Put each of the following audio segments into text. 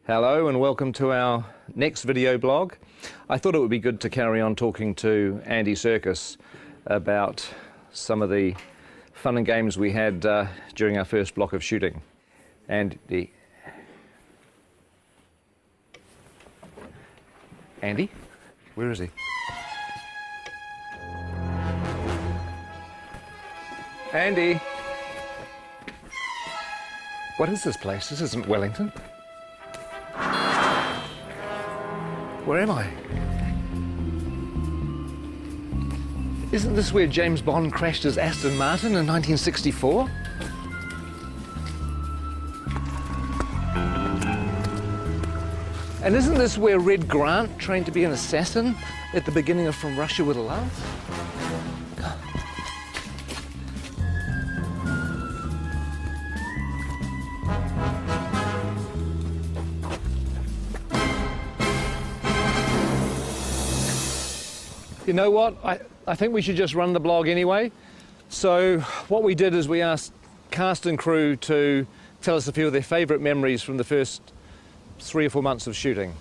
Hello and welcome to our next video blog. I thought it would be good to carry on talking to Andy Serkis about some of the fun and games we had during our first block of shooting. Andy, where is he? Andy! What is this place? This isn't Wellington. Where am I? Isn't this where James Bond crashed his Aston Martin in 1964? And isn't this where Red Grant trained to be an assassin at the beginning of From Russia with Love? You know what? I think we should just run the blog anyway. So what we did is we asked cast and crew to tell us a few of their favourite memories from the first 3 or 4 months of shooting.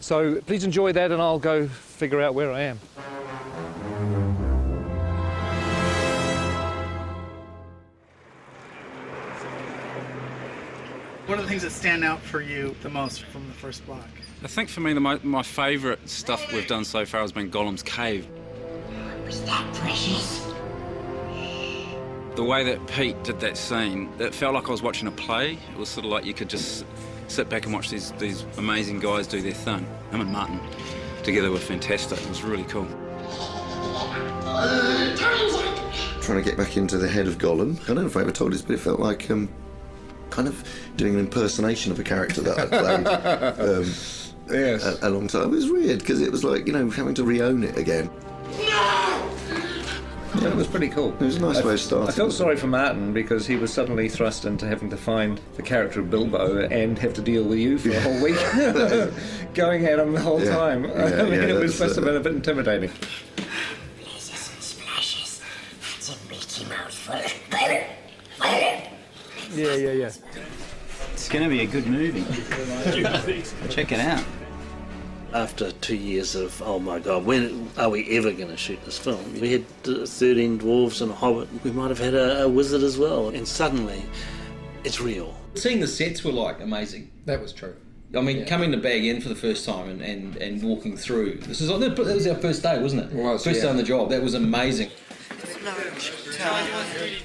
So please enjoy that and I'll go figure out where I am. What are the things that stand out for you the most from the first block? I think for me, my favourite stuff we've done so far has been Gollum's cave. Was that precious? The way that Pete did that scene, it felt like I was watching a play. It was sort of like you could just sit back and watch these amazing guys do their thing. Him and Martin together were fantastic. It was really cool. Trying to get back into the head of Gollum. I don't know if I ever told this, but it felt like kind of doing an impersonation of a character that I played Yes. a long time. It was weird because it was like, you know, having to re-own it again. Yeah, it was pretty cool. It was a nice way of starting. I felt sorry for Martin because he was suddenly thrust into having to find the character of Bilbo and have to deal with you for a whole week, going at him the whole time. I mean, it must have been a bit intimidating. Blazes and splashes. That's a meaty mouthful. Yeah. It's going to be a good movie. Check it out. After 2 years of, oh my God, when are we ever going to shoot this film? We had 13 dwarves and a hobbit. We might have had a wizard as well. And suddenly, it's real. Seeing the sets were like amazing. That was true. I mean, coming to Bag End for the first time and walking through. That was our first day, wasn't it? It was, First yeah. day on the job. That was amazing.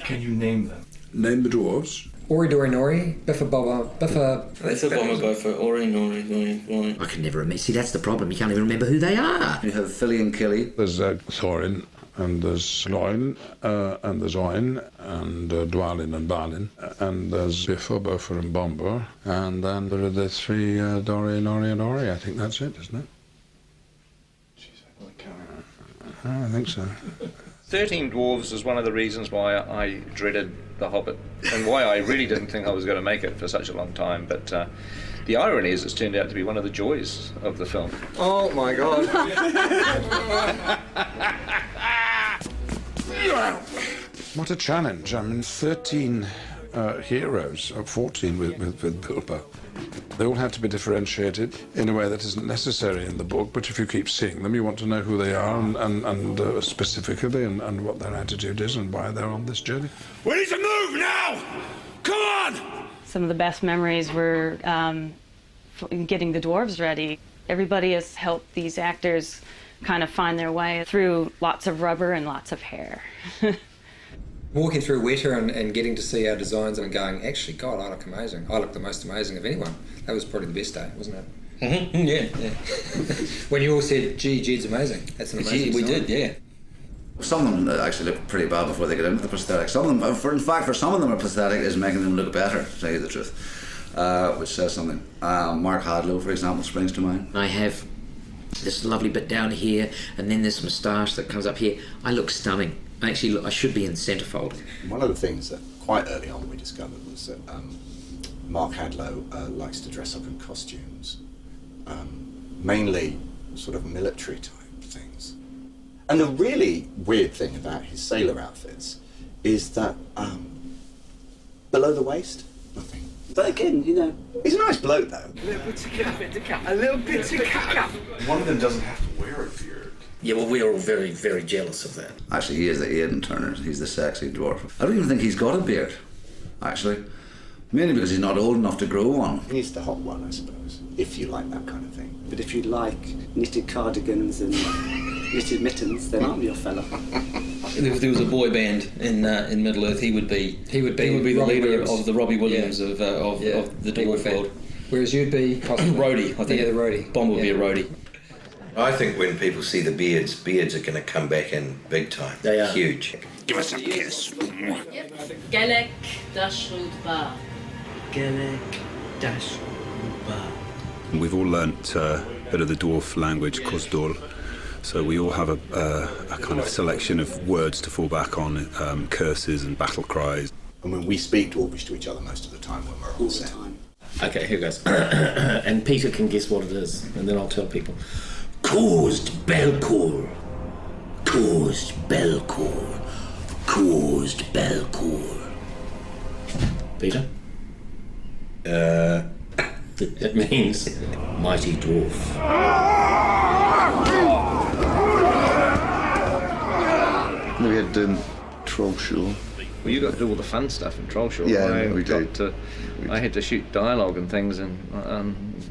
Can you name them? Name the dwarves. Ori Dori Nori, Biffa Bobba, Biffa... Biffa Bomber Bofa, Ori Nori, Nori. I can never remember. See, that's the problem. You can't even remember who they are. You have Philly and Killy. There's Thorin, and there's Loin, and there's Oin, and Dwalin and Balin, and there's Biffa, Bofa and Bomber, and then there are the 3 Dori, Nori and Ori. I think that's it, isn't it? I think so. 13 Dwarves is one of the reasons why I dreaded The Hobbit and why I really didn't think I was going to make it for such a long time. But the irony is it's turned out to be one of the joys of the film. Oh my God. What a challenge. I mean, 13 heroes, or 14 with Bilbo. They all have to be differentiated in a way that isn't necessary in the book, but if you keep seeing them, you want to know who they are and specifically and what their attitude is and why they're on this journey. We need to move now! Come on! Some of the best memories were getting the dwarves ready. Everybody has helped these actors kind of find their way through lots of rubber and lots of hair. Walking through Weta and getting to see our designs and going, actually, God, I look amazing. I look the most amazing of anyone. That was probably the best day, wasn't it? Mm-hmm. Yeah. When you all said, gee, Jed's amazing. That's an amazing We design. did, yeah. Some of them actually look pretty bad before they get into the prosthetic. Some of them, in fact, for some of them, a prosthetic is making them look better, to tell you the truth, which says something. Mark Hadlow, for example, springs to mind. I have this lovely bit down here, and then this moustache that comes up here. I look stunning. Actually, look, I should be in centrefold. One of the things that quite early on we discovered was that Mark Hadlow likes to dress up in costumes, mainly sort of military type things. And the really weird thing about his sailor outfits is that below the waist, nothing. But again, you know, he's a nice bloke though. a little bit to cut. A little bit to cut. One of them doesn't have to wear a beard. Yeah, well, we're all very, very jealous of that. Actually, he is the Aidan Turner. He's the sexy dwarf. I don't even think he's got a beard, actually. Mainly because he's not old enough to grow one. He's the hot one, I suppose, if you like that kind of thing. But if you like knitted cardigans and knitted mittens, then I'm your fella. If there was a boy band in Middle Earth, he would be the leader Williams. of the Robbie Williams of the dwarf world. Whereas you'd be roadie, I think. Yeah, the roadie. Bond would be a roadie. I think when people see the beards are going to come back in big time. They are. Huge. Give us a kiss. Gelek Dashud Ba. Gelek dash ba. We've all learnt a bit of the dwarf language, Kosdol, so we all have a kind of selection of words to fall back on, curses and battle cries. I mean, we speak Dwarvish to each other most of the time when we're all set. Okay, here goes. And Peter can guess what it is, and then I'll tell people. Caused Belcour. Caused Belcour. Caused Belcour. Peter? It means mighty dwarf. We had Troll Show. Well, you got to do all the fun stuff in Troll Show. Yeah, we did. I had to shoot dialogue and things, and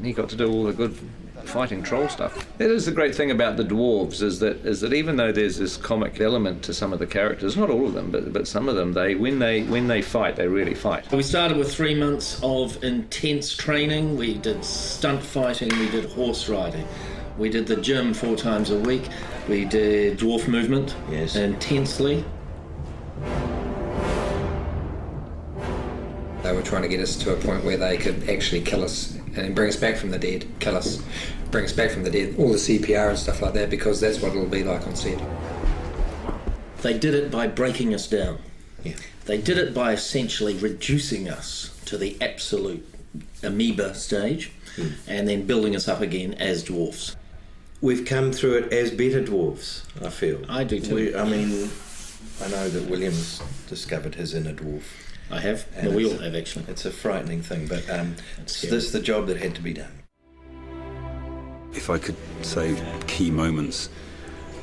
he got to do all the good fighting troll stuff. That is the great thing about the dwarves is that even though there's this comic element to some of the characters, not all of them, but some of them, when they fight, they really fight. We started with 3 months of intense training. We did stunt fighting, we did horse riding. We did the gym 4 times a week. We did dwarf movement intensely. They were trying to get us to a point where they could actually kill us and bring us back from the dead, kill us, bring us back from the dead, all the CPR and stuff like that, because that's what it'll be like on set. They did it by breaking us down. Yeah. They did it by essentially reducing us to the absolute amoeba stage and then building us up again as dwarfs. We've come through it as better dwarves, I feel. I do too. I know that William's discovered his inner dwarf. I have. Well, we all have, actually. It's a frightening thing, but this is the job that had to be done. If I could say key moments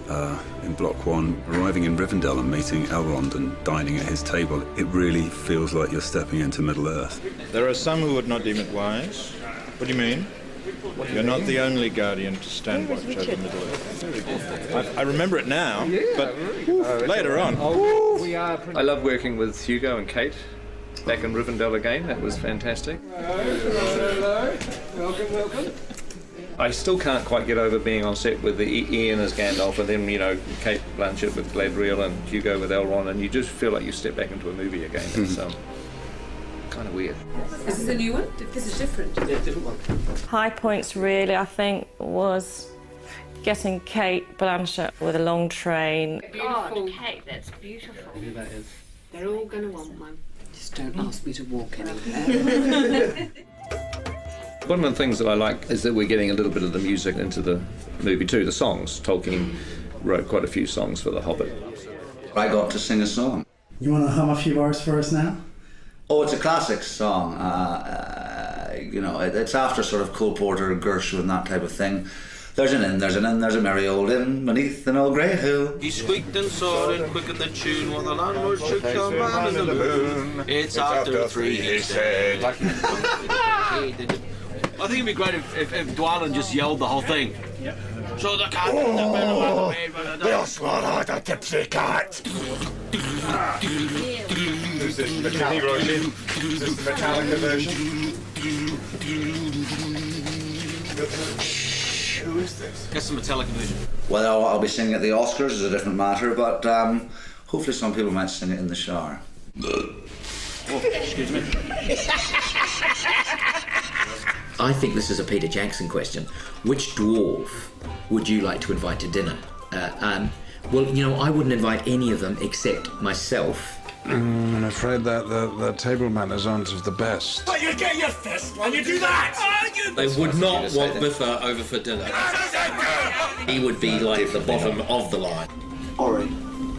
in Block 1, arriving in Rivendell and meeting Elrond and dining at his table, it really feels like you're stepping into Middle-earth. There are some who would not deem it wise. What do you mean? You're not the only guardian to stand watch over Middle-earth. I remember it now, but later on. I love working with Hugo and Kate back in Rivendell again. That was fantastic. Hello. Welcome. I still can't quite get over being on set with Ian as Gandalf and then, Kate Blanchett with Galadriel and Hugo with Elrond, and you just feel like you step back into a movie again. It's kind of weird. Is this a new one? This is different. Yeah, different one. High points really, I think, was getting Kate Blanchett with a long train. Beautiful. Kate, that's beautiful. That is. They're all going to want one. Just don't ask me to walk anywhere. One of the things that I like is that we're getting a little bit of the music into the movie too, the songs. Tolkien wrote quite a few songs for The Hobbit. I got to sing a song. You want to hum a few bars for us now? Oh, it's a classic song. It's after sort of Cole Porter, Gershwin, and that type of thing. There's an inn, there's a merry old inn beneath an old grey hill. He squeaked and soared and quickened the tune while the landlord shook some man in the moon. It's after 3, he said. I think it'd be great if Dwalin just yelled the whole thing. So the cat and the bell went away by the We'll swallow the tipsy cat. Is this the Metallica version? Who is this? That's the Metallica version. Well, I'll be singing at the Oscars is a different matter, but hopefully some people might sing it in the shower. Oh, excuse me. I think this is a Peter Jackson question. Which dwarf would you like to invite to dinner? Well, I wouldn't invite any of them except myself. I'm afraid that the table manners aren't of the best. But you get your fist when you do that! They would not want Biffa over for dinner. He would be like the bottom of the line. Ori,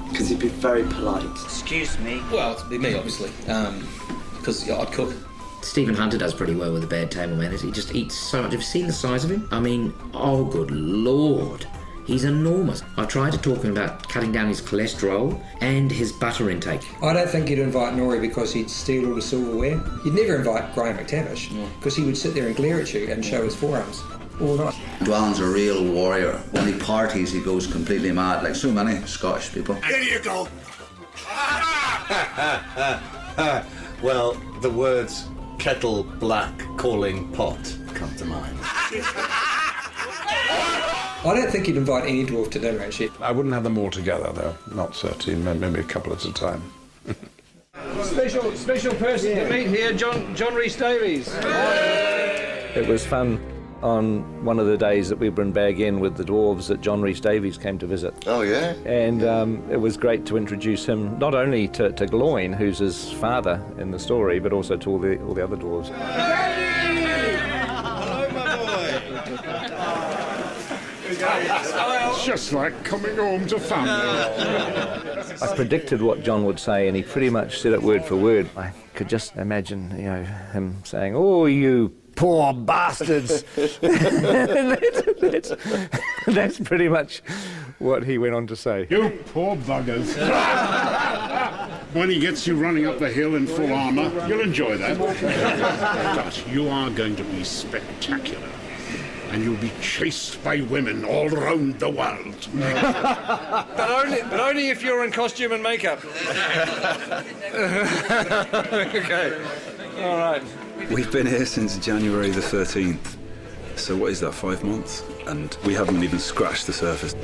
because he'd be very polite. Excuse me. Well, it'd be me, obviously, because I'd cook. Stephen Hunter does pretty well with the bad table manners. He just eats so much. Have you seen the size of him? I mean, oh good lord. He's enormous. I tried to talk to him about cutting down his cholesterol and his butter intake. I don't think you'd invite Norrie because he'd steal all the silverware. You'd never invite Graham McTavish because he would sit there and glare at you and show his forearms all night. Dwallin's a real warrior. When he parties, he goes completely mad, like so many Scottish people. Here you go. Well, the words kettle black calling pot come to mind. I don't think you'd invite any dwarf to dinner, actually. I wouldn't have them all together, though. Not 13, maybe a couple at a time. Special person to meet here, John Rhys Davies. It was fun on one of the days that we were in Bag End with the dwarves that John Rhys Davies came to visit. Oh, yeah? And it was great to introduce him not only to Gloin, who's his father in the story, but also to all the other dwarves. Hello, my boy. It's just like coming home to family. I predicted what John would say, and he pretty much said it word for word. I could just imagine, him saying, "Oh, you poor bastards." that's pretty much what he went on to say. You poor buggers. When he gets you running up the hill in full armour, you'll enjoy that. But you are going to be spectacular. And you'll be chased by women all round the world. but only if you're in costume and makeup. Okay. All right. We've been here since January the 13th. So what is that, 5 months? And we haven't even scratched the surface.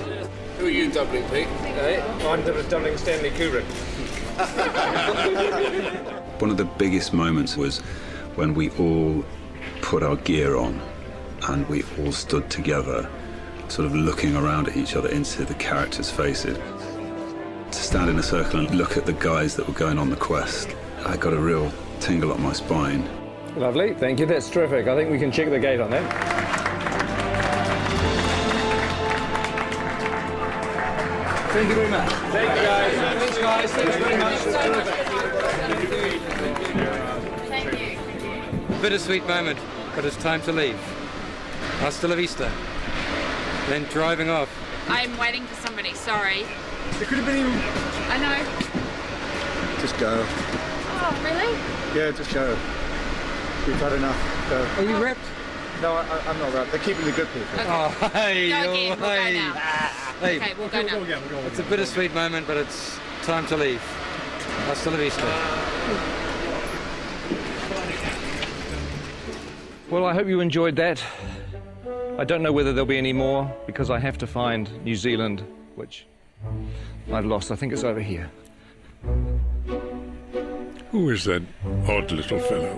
Who are you doubling, Pete? I'm doubling Stanley Kubrick. One of the biggest moments was when we all put our gear on and we all stood together, sort of looking around at each other into the characters' faces. To stand in a circle and look at the guys that were going on the quest, I got a real tingle up my spine. Lovely, thank you, that's terrific. I think we can check the gate on that. Thank you very much. Thank you, guys. Thanks, guys. Thanks very much. Thank you. Bittersweet moment, but it's time to leave. Hasta la vista. Then driving off. I'm waiting for somebody, sorry. It could have been even... I know. Just go. Oh, really? Yeah, just go. We've had enough. Go. Are you wrapped? No, I'm not wrapped. They're keeping the good people. Okay. Oh, hey, Go again, we'll go hey. now. Hey. Okay, we'll go now. It's a bittersweet moment, but it's time to leave. Hasta la vista. Well, I hope you enjoyed that. I don't know whether there'll be any more because I have to find New Zealand, which I've lost. I think it's over here. Who is that odd little fellow?